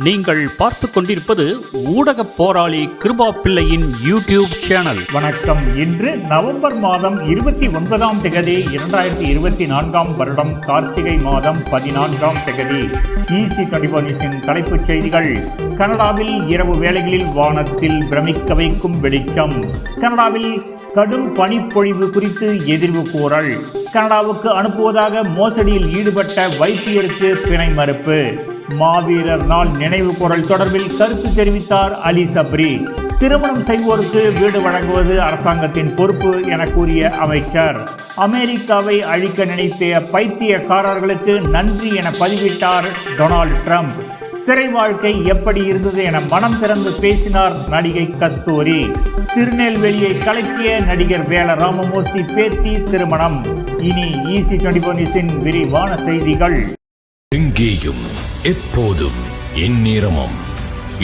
நீங்கள் பார்த்து கொண்டிருப்பது ஊடக போராளி கிருபா பிள்ளையின் யூடியூப் சேனல். வணக்கம். இன்று நவம்பர் மாதம் 29ஆம் தேதி 2024 வருடம் கார்த்திகை மாதம் 14ஆம் தேதி. ஈசி 24 தலைப்புச் செய்திகள். கனடாவில் இரவு வேளைகளில் வானத்தில் பிரமிக்க வைக்கும் வெளிச்சம். கனடாவில் கடும் பனிப்பொழிவு குறித்து எதிர்வு கூறல். கனடாவுக்கு அனுப்புவதாக மோசடியில் ஈடுபட்ட வைத்தியருக்கு பிணை மறுப்பு. மாவீரர் நாள் நினைவு கூறல் தொடர்பில் கருத்து தெரிவித்தார் அலி சப்ரி. திருமணம் செய்வோருக்கு வீடு வழங்குவது அரசாங்கத்தின் பொறுப்பு என கூறிய அமைச்சர். அமெரிக்காவை அழிக்க நினைத்த பைத்தியக்காரர்களுக்கு நன்றி என பதிவிட்டார் டொனால்டு ட்ரம்ப். சிறை வாழ்க்கை எப்படி இருந்தது என மனம் திறந்து பேசினார் நடிகை கஸ்தூரி. திருநெல்வேலியை கலக்கிய நடிகர் வேல ராமமூர்த்தி பேத்தி திருமணம். இனி ஈசி 24 விரிவான செய்திகள். எங்கேயும் எப்போதும் எந்நேரமும்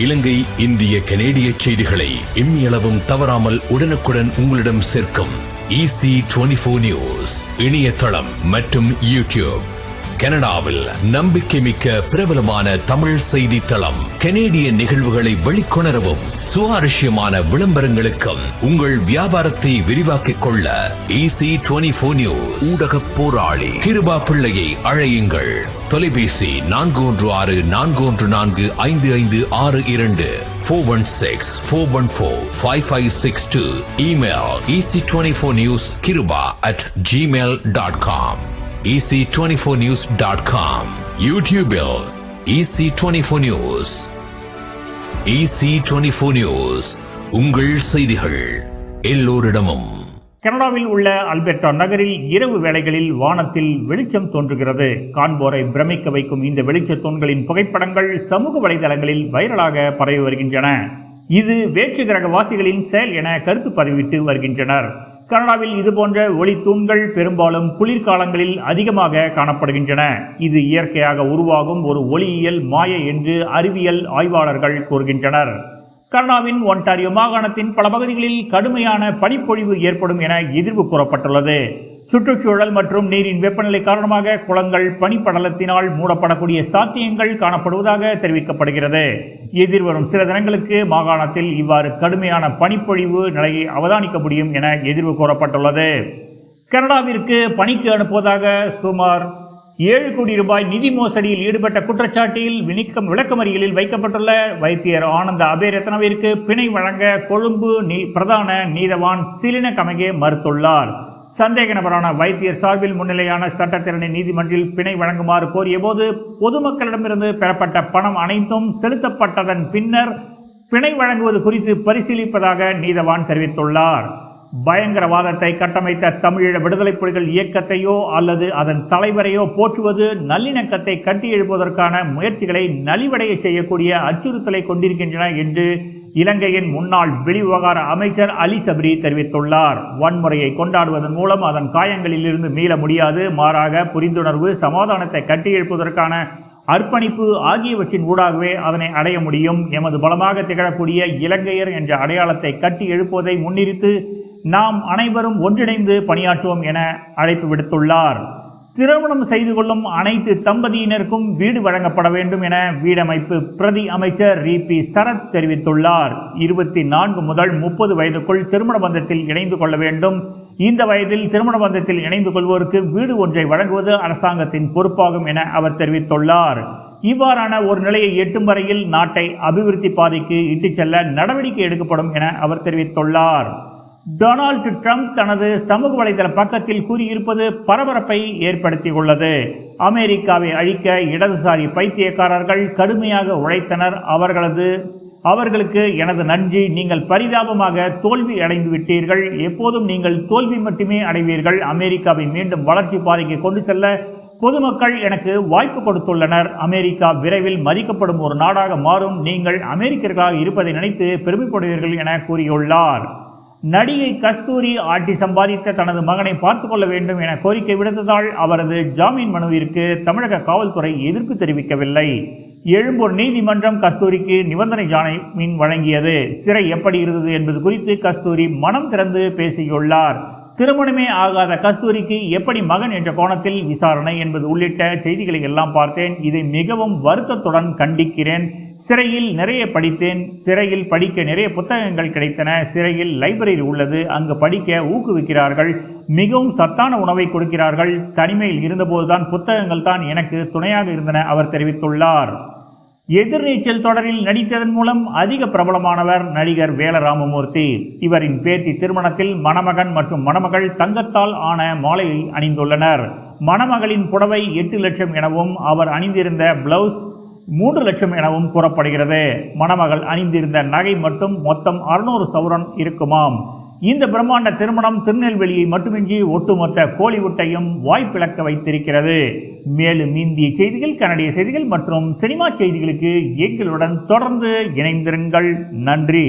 இலங்கை, இந்திய, கனேடிய செய்திகளை எம்மியளவும் தவறாமல் உடனுக்குடன் உங்களிடம் சேர்க்கும் ஈசி 24 நியூஸ் இணையதளம் மற்றும் யூடியூப். கனடாவில் நம்பிக்கை மிக்க பிரபலமான தமிழ் செய்தித்தளம். கனேடிய நிகழ்வுகளை வெளிக்கொணரவும் சுவாரஸ்யமான விளம்பரங்களுக்கும் உங்கள் வியாபாரத்தை விரிவாக்கிக் கொள்ள ஈசி 24 நியூஸ் ஊடக போராளி கிருபா பிள்ளையை அழையுங்கள். தொலைபேசி 4164145562 416-414-5562. Email ec24newskiruba@gmail.com. ec24news.com. யூடியூபில் ec24 நியூஸ். ec24 நியூஸ், உங்கள் செய்திகள் எல்லோரிடமும். கனடாவில் உள்ள அல்பர்டா நகரில் இரவு வேளைகளில் வானத்தில் வெளிச்சம் தோன்றுகிறது. காண்போரை பிரமிக்க வைக்கும் இந்த வெளிச்ச தூண்களின் புகைப்படங்கள் சமூக வலைதளங்களில் வைரலாக பரவி வருகின்றன. இது வேற்று கிரக வாசிகளின் செயல் என கருத்து பதிவிட்டு வருகின்றனர். கனடாவில் இதுபோன்ற ஒளி தூண்கள் பெரும்பாலும் குளிர்காலங்களில் அதிகமாக காணப்படுகின்றன. இது இயற்கையாக உருவாகும் ஒரு ஒளியியல் மாயை என்று அறிவியல் ஆய்வாளர்கள் கூறுகின்றனர். கனடாவின் ஒன்டாரியோ மாகாணத்தின் பல பகுதிகளில் கடுமையான பனிப்பொழிவு ஏற்படும் என எதிர்வு கூறப்பட்டுள்ளது. சுற்றுச்சூழல் மற்றும் நீரின் வெப்பநிலை காரணமாக குளங்கள் பனிப்படலத்தினால் மூடப்படக்கூடிய சாத்தியங்கள் காணப்படுவதாக தெரிவிக்கப்படுகிறது. எதிர்வரும் சில தினங்களுக்கு மாகாணத்தில் இவ்வாறு கடுமையான பனிப்பொழிவு நிலையை அவதானிக்க முடியும் என எதிர்வு கூறப்பட்டுள்ளது. கனடாவிற்கு பணிக்கு அனுப்புவதாக சுமார் 7 கோடி ரூபாய் நிதி மோசடியில் ஈடுபட்ட குற்றச்சாட்டில் விளக்கமறியலில் வைக்கப்பட்டுள்ள வைத்தியர் ஆனந்த அபேரத்னவிற்கு பிணை வழங்க கொழும்பு பிரதான நீதவான் திலின கமகே மறுத்துள்ளார். சந்தேக நபரான வைத்தியர் சார்பில் முன்னிலையான சட்டத்திரணி நீதிமன்றில் பிணை வழங்குமாறு கோரிய போது பொதுமக்களிடமிருந்து பெறப்பட்ட பணம் அனைத்தும் செலுத்தப்பட்டதன் பின்னர் பிணை வழங்குவது குறித்து பரிசீலிப்பதாக நீதவான் தெரிவித்துள்ளார். பயங்கரவாதத்தை கட்டமைத்த தமிழீழ விடுதலை புலிகள் இயக்கத்தையோ அல்லது அதன் தலைவரையோ போற்றுவது நல்லிணக்கத்தை கட்டியெழுப்பதற்கான முயற்சிகளை நலிவடைய செய்யக்கூடிய அச்சுறுத்தலை கொண்டிருக்கின்றன என்று இலங்கையின் முன்னாள் வெளிவிவகார அமைச்சர் அலி சப்ரி தெரிவித்துள்ளார். வன்முறையை கொண்டாடுவதன் மூலம் அதன் காயங்களிலிருந்து மீள முடியாது. மாறாக புரிந்துணர்வு, சமாதானத்தை கட்டியெழுப்பதற்கான அர்ப்பணிப்பு ஆகியவற்றின் ஊடாகவே அதனை அடைய முடியும். எமது பலமாக திகழக்கூடிய இலங்கையர் என்ற அடையாளத்தை கட்டி எழுப்புவதை முன்னிறுத்து நாம் அனைவரும் ஒன்றிணைந்து பணியாற்றுவோம் என அழைப்பு விடுத்துள்ளார். திருமணம் செய்து கொள்ளும் அனைத்து தம்பதியினருக்கும் வீடு வழங்கப்பட வேண்டும் என வீடமைப்பு பிரதி அமைச்சர் ரிபி சரத் தெரிவித்துள்ளார். 24 முதல் 30 வயதுக்குள் திருமண பந்தத்தில் இணைந்து கொள்ள வேண்டும். இந்த வயதில் திருமண பந்தத்தில் இணைந்து கொள்வோருக்கு வீடு ஒன்றை வழங்குவது அரசாங்கத்தின் பொறுப்பாகும் என அவர் தெரிவித்துள்ளார். இவ்வாறான ஒரு நிலையை எட்டும் வரையில் நாட்டை அபிவிருத்தி பாதைக்கு இட்டுச் செல்ல நடவடிக்கை எடுக்கப்படும் என அவர் தெரிவித்துள்ளார். டொனால்டு ட்ரம்ப் தனது சமூக வலைதள பக்கத்தில் கூறியிருப்பது பரபரப்பை ஏற்படுத்தியுள்ளது. அமெரிக்காவை அழிக்க இடதுசாரி பைத்தியக்காரர்கள் கடுமையாக உழைத்தனர். அவர்களுக்கு எனது நன்றி. நீங்கள் பரிதாபமாக தோல்வி அடைந்து விட்டீர்கள். எப்போதும் நீங்கள் தோல்வி மட்டுமே அடைவீர்கள். அமெரிக்காவை மீண்டும் வளர்ச்சி பாதைக்கு கொண்டு செல்ல பொதுமக்கள் எனக்கு வாய்ப்பு கொடுத்துள்ளனர். அமெரிக்கா விரைவில் மதிக்கப்படும் ஒரு நாடாக மாறும். நீங்கள் அமெரிக்கர்களாக இருப்பதை நினைத்து பெருமைப்படுவீர்கள் என கூறியுள்ளார். நடிகை கஸ்தூரி ஆட்டிசம் பாதித்த தனது மகனை பார்த்துக் கொள்ள வேண்டும் என கோரிக்கை விடுத்ததால் அவரது ஜாமீன் மனுவிற்கு தமிழக காவல்துறை எதிர்ப்பு தெரிவிக்கவில்லை. எழும்பூர் நீதிமன்றம் கஸ்தூரிக்கு நிபந்தனை ஜாமீன் வழங்கியது. சிறை எப்படி இருந்தது என்பது குறித்து கஸ்தூரி மனம் திறந்து பேசியுள்ளார். திருமணமே ஆகாத கஸ்தூரிக்கு எப்படி மகன் என்ற கோணத்தில் விசாரணை என்பது உள்ளிட்ட செய்திகளை எல்லாம் பார்த்தேன். இதை மிகவும் வருத்தத்துடன் கண்டிக்கிறேன். சிறையில் நிறைய படித்தேன். சிறையில் படிக்க நிறைய புத்தகங்கள் கிடைத்தன. சிறையில் லைப்ரரி உள்ளது, அங்கு படிக்க ஊக்குவிக்கிறார்கள். மிகவும் சத்தான உணவை கொடுக்கிறார்கள். தனிமையில் இருந்தபோதுதான் புத்தகங்கள் தான் எனக்கு துணையாக இருந்தன, அவர் தெரிவித்துள்ளார். எதிர்நீச்சல் தொடரில் நடித்ததன் மூலம் அதிக பிரபலமானவர் நடிகர் வேல ராமமூர்த்தி. இவரின் பேத்தி திருமணத்தில் மணமகன் மற்றும் மணமகள் தங்கத்தால் ஆன மாலையை அணிந்துள்ளனர். மணமகளின் புடவை 8 லட்சம் எனவும் அவர் அணிந்திருந்த பிளவுஸ் 3 லட்சம் எனவும் கூறப்படுகிறது. மணமகள் அணிந்திருந்த நகை மட்டும் மொத்தம் 600 சவரன் இருக்குமாம். இந்த பிரம்மாண்ட திருமணம் திருநெல்வேலியை மட்டுமின்றி ஒட்டுமொத்த கோலிவுட்டையும் வாய்ப்பிழக்க வைத்திருக்கிறது. மேலும் இந்திய செய்திகள், கனடிய செய்திகள் மற்றும் சினிமா செய்திகளுக்கு எங்களுடன் தொடர்ந்து இணைந்திருங்கள். நன்றி.